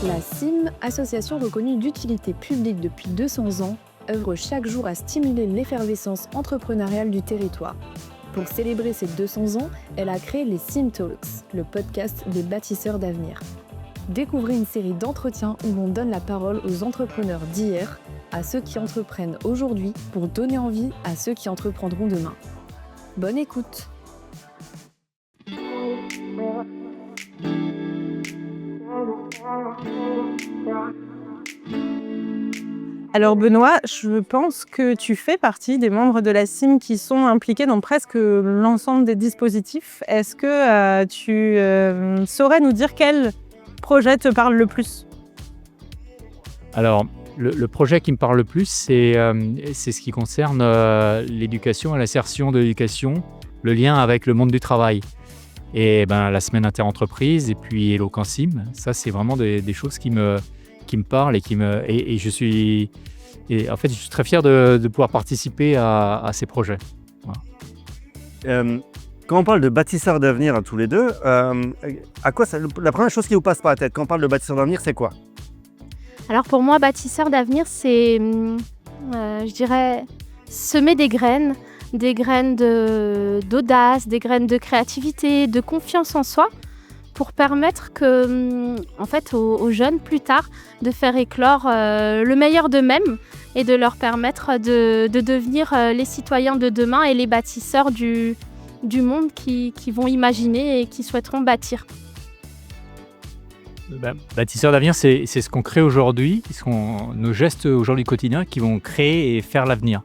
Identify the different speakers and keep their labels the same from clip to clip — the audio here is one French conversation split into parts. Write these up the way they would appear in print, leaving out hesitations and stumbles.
Speaker 1: La CIM, association reconnue d'utilité publique depuis 200 ans, œuvre chaque jour à stimuler l'effervescence entrepreneuriale du territoire. Pour célébrer ses 200 ans, elle a créé les CIM Talks, le podcast des bâtisseurs d'avenir. Découvrez une série d'entretiens où l'on donne la parole aux entrepreneurs d'hier, à ceux qui entreprennent aujourd'hui pour donner envie à ceux qui entreprendront demain. Bonne écoute!
Speaker 2: Alors Benoît, je pense que tu fais partie des membres de la CIM qui sont impliqués dans presque l'ensemble des dispositifs. Est-ce que tu saurais nous dire quel projet te parle le plus ?
Speaker 3: Alors, le projet qui me parle le plus, c'est ce qui concerne l'éducation et l'insertion de l'éducation, le lien avec le monde du travail. Et la semaine interentreprise et puis Hello CanCIM, ça c'est vraiment des choses qui me parlent et je suis très fier de pouvoir participer à ces projets. Voilà.
Speaker 4: Quand on parle de bâtisseurs d'avenir à tous les deux, à quoi la première chose qui vous passe par la tête quand on parle de bâtisseurs d'avenir, c'est quoi ?
Speaker 5: Alors pour moi, bâtisseur d'avenir, c'est, je dirais, semer des graines d'audace, des graines de créativité, de confiance en soi, pour permettre aux jeunes, plus tard, de faire éclore le meilleur d'eux-mêmes et de leur permettre de devenir les citoyens de demain et les bâtisseurs du monde qui vont imaginer et qui souhaiteront bâtir.
Speaker 3: Bâtisseurs d'avenir, c'est ce qu'on crée aujourd'hui, nos gestes aujourd'hui quotidiens qui vont créer et faire l'avenir.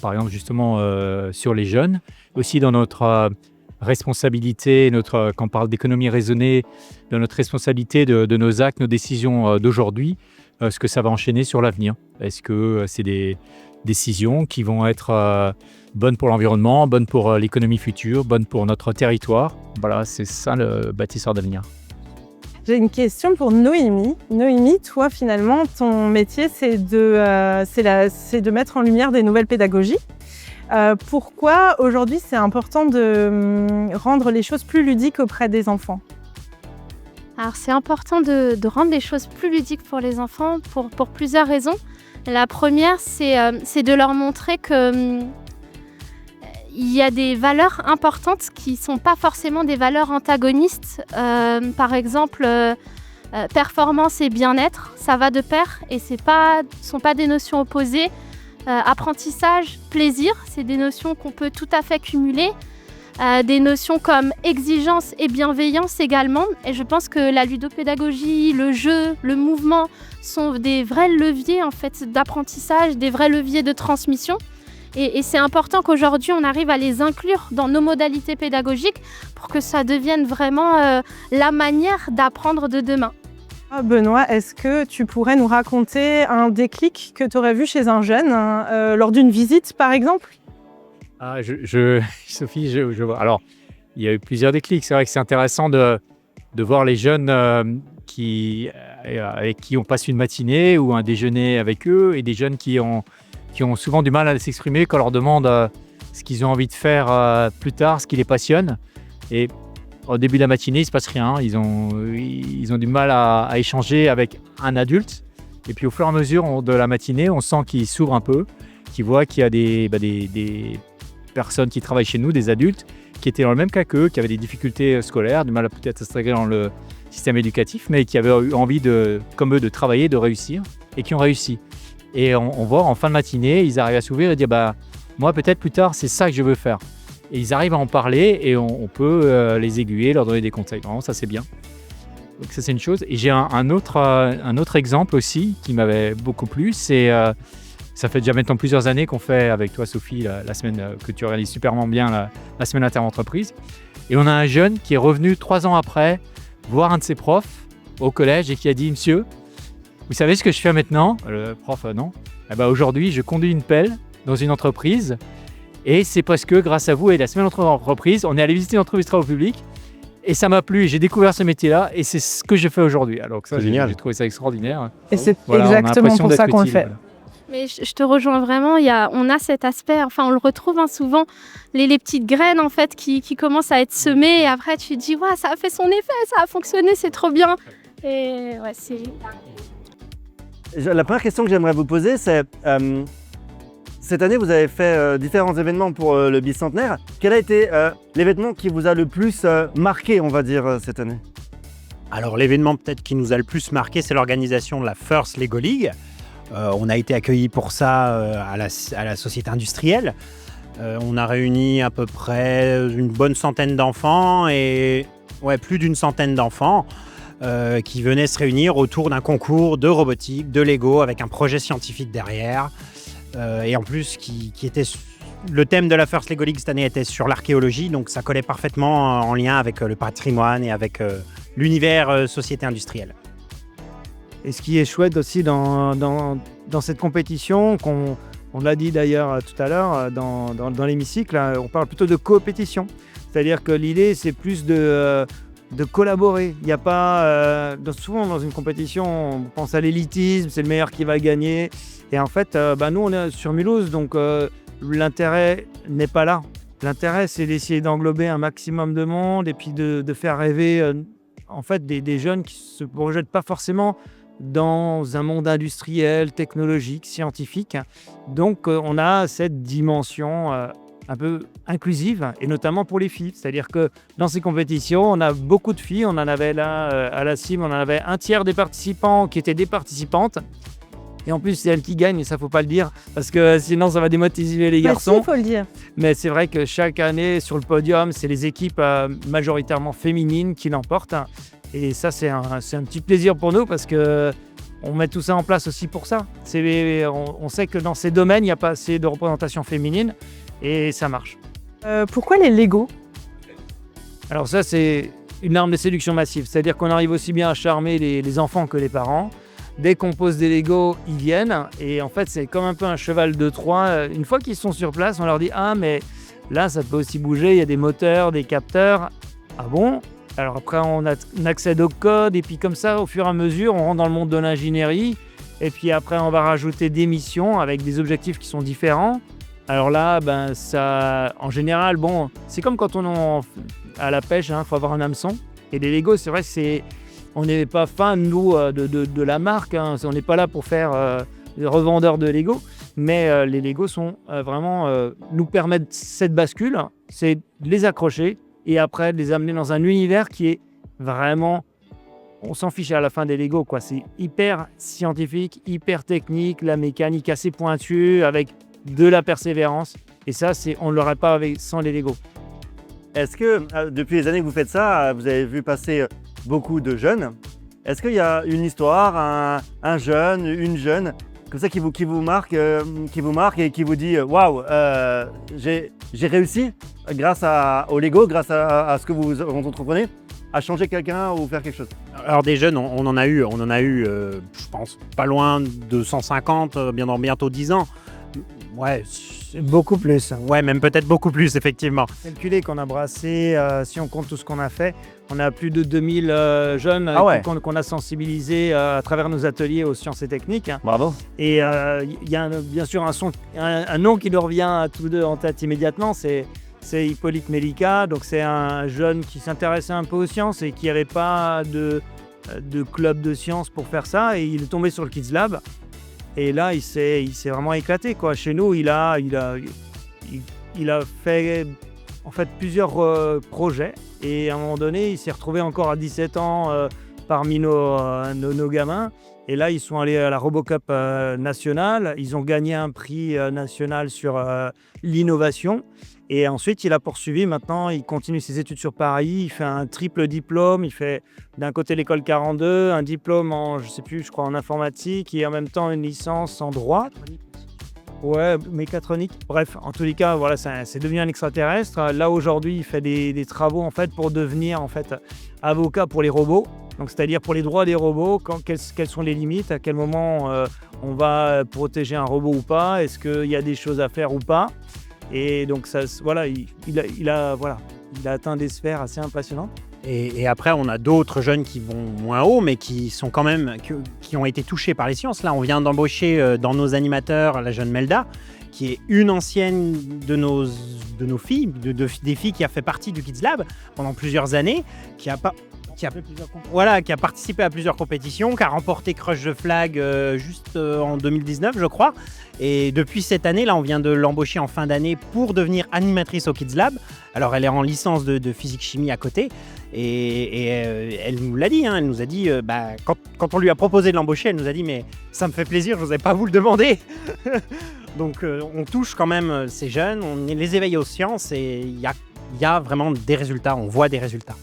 Speaker 3: Par exemple, justement, sur les jeunes, aussi dans notre responsabilité, quand on parle d'économie raisonnée, dans notre responsabilité de nos actes, nos décisions d'aujourd'hui, ce que ça va enchaîner sur l'avenir. Est-ce que c'est des décisions qui vont être bonnes pour l'environnement, bonnes pour l'économie future, bonnes pour notre territoire ? Voilà, c'est ça le bâtisseur d'avenir.
Speaker 2: J'ai une question pour Noémie. Noémie, toi finalement, ton métier c'est de mettre en lumière des nouvelles pédagogies. Pourquoi aujourd'hui c'est important de rendre les choses plus ludiques auprès des enfants ?
Speaker 5: Alors c'est important de rendre les choses plus ludiques pour les enfants pour plusieurs raisons. La première, c'est de leur montrer que il y a des valeurs importantes qui ne sont pas forcément des valeurs antagonistes. Par exemple, performance et bien-être, ça va de pair et ce sont pas des notions opposées. Apprentissage, plaisir, c'est des notions qu'on peut tout à fait cumuler. Des notions comme exigence et bienveillance également. Et je pense que la ludopédagogie, le jeu, le mouvement sont des vrais leviers en fait, d'apprentissage, des vrais leviers de transmission. Et c'est important qu'aujourd'hui, on arrive à les inclure dans nos modalités pédagogiques pour que ça devienne vraiment la manière d'apprendre de demain.
Speaker 2: Benoît, est-ce que tu pourrais nous raconter un déclic que tu aurais vu chez un jeune lors d'une visite, par exemple ?
Speaker 3: Sophie, je vois. Alors, il y a eu plusieurs déclics. C'est vrai que c'est intéressant de voir les jeunes avec qui on passe une matinée ou un déjeuner avec eux et des jeunes qui ont souvent du mal à s'exprimer quand on leur demande ce qu'ils ont envie de faire plus tard, ce qui les passionne. Et au début de la matinée, il ne se passe rien. Ils ont du mal à échanger avec un adulte. Et puis au fur et à mesure de la matinée, on sent qu'ils s'ouvrent un peu, qu'ils voient qu'il y a des personnes qui travaillent chez nous, des adultes, qui étaient dans le même cas qu'eux, qui avaient des difficultés scolaires, du mal à peut-être s'intégrer dans le système éducatif, mais qui avaient eu envie, comme eux, de travailler, de réussir, et qui ont réussi. Et on voit en fin de matinée, ils arrivent à s'ouvrir et dire moi peut-être plus tard c'est ça que je veux faire. Et ils arrivent à en parler et on peut les aiguiller, leur donner des conseils. Vraiment ça c'est bien. Donc ça c'est une chose. Et j'ai un autre exemple aussi qui m'avait beaucoup plu. Ça fait déjà maintenant plusieurs années qu'on fait avec toi Sophie la semaine que tu organises superment bien la semaine interentreprise. Et on a un jeune qui est revenu 3 ans après voir un de ses profs au collège et qui a dit monsieur, vous savez ce que je fais maintenant ? Le prof, non. Aujourd'hui, je conduis une pelle dans une entreprise et c'est parce que grâce à vous et la semaine entreprise, on est allé visiter une entreprise de travaux publics et ça m'a plu et j'ai découvert ce métier-là et c'est ce que je fais aujourd'hui. Alors ça, j'ai trouvé ça extraordinaire.
Speaker 2: Et c'est exactement pour ça qu'on le fait.
Speaker 3: Voilà.
Speaker 5: Mais je te rejoins vraiment, on a cet aspect, on le retrouve souvent, les petites graines qui commencent à être semées et après tu te dis, ça a fait son effet, ça a fonctionné, c'est trop bien. Et ouais, c'est...
Speaker 4: La première question que j'aimerais vous poser, c'est cette année, vous avez fait différents événements pour le bicentenaire. Quel a été l'événement qui vous a le plus marqué, on va dire, cette année?
Speaker 6: Alors l'événement peut-être qui nous a le plus marqué, c'est l'organisation de la First Lego League. On a été accueillis pour ça à la Société Industrielle. On a réuni à peu près une bonne centaine d'enfants et plus d'une centaine d'enfants qui venaient se réunir autour d'un concours de robotique, de Lego, avec un projet scientifique derrière. Et en plus, qui était le thème de la First Lego League cette année était sur l'archéologie, donc ça collait parfaitement en lien avec le patrimoine et avec l'univers société industrielle.
Speaker 7: Et ce qui est chouette aussi dans cette compétition, on l'a dit d'ailleurs tout à l'heure dans l'hémicycle, on parle plutôt de coopétition. C'est-à-dire que l'idée, c'est plus de collaborer. Il n'y a pas... souvent dans une compétition, on pense à l'élitisme, c'est le meilleur qui va gagner. Et en fait, nous, on est sur Mulhouse, donc l'intérêt n'est pas là. L'intérêt, c'est d'essayer d'englober un maximum de monde et puis de faire rêver en fait, des jeunes qui ne se projettent pas forcément dans un monde industriel, technologique, scientifique. Donc, on a cette dimension un peu inclusive, et notamment pour les filles. C'est-à-dire que dans ces compétitions, on a beaucoup de filles. On en avait là, à la CIM, on en avait un tiers des participants qui étaient des participantes. Et en plus, c'est elles qui gagnent, et ça, ne faut pas le dire, parce que sinon, ça va démotiver les garçons.
Speaker 2: Il faut le dire.
Speaker 7: Mais c'est vrai que chaque année, sur le podium, c'est les équipes majoritairement féminines qui l'emportent. Et ça, c'est un petit plaisir pour nous, parce qu'on met tout ça en place aussi pour ça. On sait que dans ces domaines, il n'y a pas assez de représentation féminine, et ça marche.
Speaker 2: Pourquoi les Lego?
Speaker 7: Alors ça, c'est une arme de séduction massive. C'est-à-dire qu'on arrive aussi bien à charmer les enfants que les parents. Dès qu'on pose des Lego, ils viennent. Et en fait, c'est comme un peu un cheval de Troie. Une fois qu'ils sont sur place, on leur dit « Ah, mais là, ça peut aussi bouger. Il y a des moteurs, des capteurs. » Ah bon? Alors après, on accède au code. Et puis comme ça, au fur et à mesure, on rentre dans le monde de l'ingénierie. Et puis après, on va rajouter des missions avec des objectifs qui sont différents. Alors là, ça, en général, c'est comme quand on est à la pêche. Il faut avoir un hameçon. Et les Lego, c'est vrai que on n'est pas fan, nous, de la marque. On n'est pas là pour faire des revendeurs de Lego. Mais les Lego sont vraiment nous permettent cette bascule. C'est de les accrocher et après de les amener dans un univers qui est vraiment... On s'en fiche à la fin des Lego, quoi. C'est hyper scientifique, hyper technique, la mécanique assez pointue, avec de la persévérance. Et ça, on ne l'aurait pas sans les Lego.
Speaker 4: Est-ce que, depuis les années que vous faites ça, vous avez vu passer beaucoup de jeunes? Est-ce qu'il y a une histoire, un jeune, une jeune, comme ça qui vous marque et qui vous dit « Waouh, j'ai réussi grâce au Lego, grâce à ce que vous entreprenez, à changer quelqu'un ou faire quelque chose ?»
Speaker 6: Alors des jeunes, on en a eu, je pense, pas loin de 150, bientôt 10 ans. Ouais,
Speaker 7: Beaucoup plus.
Speaker 6: ouais, même peut-être beaucoup plus, effectivement.
Speaker 7: Calculé qu'on a brassé, si on compte tout ce qu'on a fait, on a plus de 2000 jeunes qu'on a sensibilisés à travers nos ateliers aux sciences et techniques.
Speaker 4: Bravo.
Speaker 7: Et il y a bien sûr un nom qui nous revient à tous deux en tête immédiatement, c'est Hippolyte Melika. Donc c'est un jeune qui s'intéressait un peu aux sciences et qui n'avait pas de club de sciences pour faire ça. Et il est tombé sur le Kids Lab. Et là, il s'est vraiment éclaté, quoi. Chez nous, il a fait en fait plusieurs projets. Et à un moment donné, il s'est retrouvé encore à 17 ans parmi nos gamins. Et là, ils sont allés à la RoboCup nationale. Ils ont gagné un prix national sur l'innovation. Et ensuite, il a poursuivi. Maintenant, il continue ses études sur Paris. Il fait un triple diplôme. Il fait d'un côté l'école 42, un diplôme je crois en informatique et en même temps une licence en droit. Ouais, mécatronique. Bref, en tous les cas, voilà, c'est devenu un extraterrestre. Là, aujourd'hui, il fait des travaux en fait pour devenir en fait avocat pour les robots. Donc, c'est-à-dire pour les droits des robots, quelles sont les limites, à quel moment on va protéger un robot ou pas, est-ce qu'il y a des choses à faire ou pas. Et donc, ça, voilà, il a atteint des sphères assez impressionnantes.
Speaker 6: Et après, on a d'autres jeunes qui vont moins haut, mais qui sont quand même, qui ont été touchés par les sciences. Là, on vient d'embaucher dans nos animateurs la jeune Melda, qui est une ancienne de nos filles, des filles qui a fait partie du Kids Lab pendant plusieurs années, qui a pas... qui a participé à plusieurs compétitions, qui a remporté Crush the Flag juste en 2019, je crois. Et depuis cette année, là, on vient de l'embaucher en fin d'année pour devenir animatrice au Kids Lab. Alors, elle est en licence de physique-chimie à côté. Et elle nous l'a dit, elle nous a dit, quand on lui a proposé de l'embaucher, elle nous a dit, mais ça me fait plaisir, je n'osais pas vous le demander. Donc, on touche quand même ces jeunes, on les éveille aux sciences et il y a vraiment des résultats, on voit des résultats.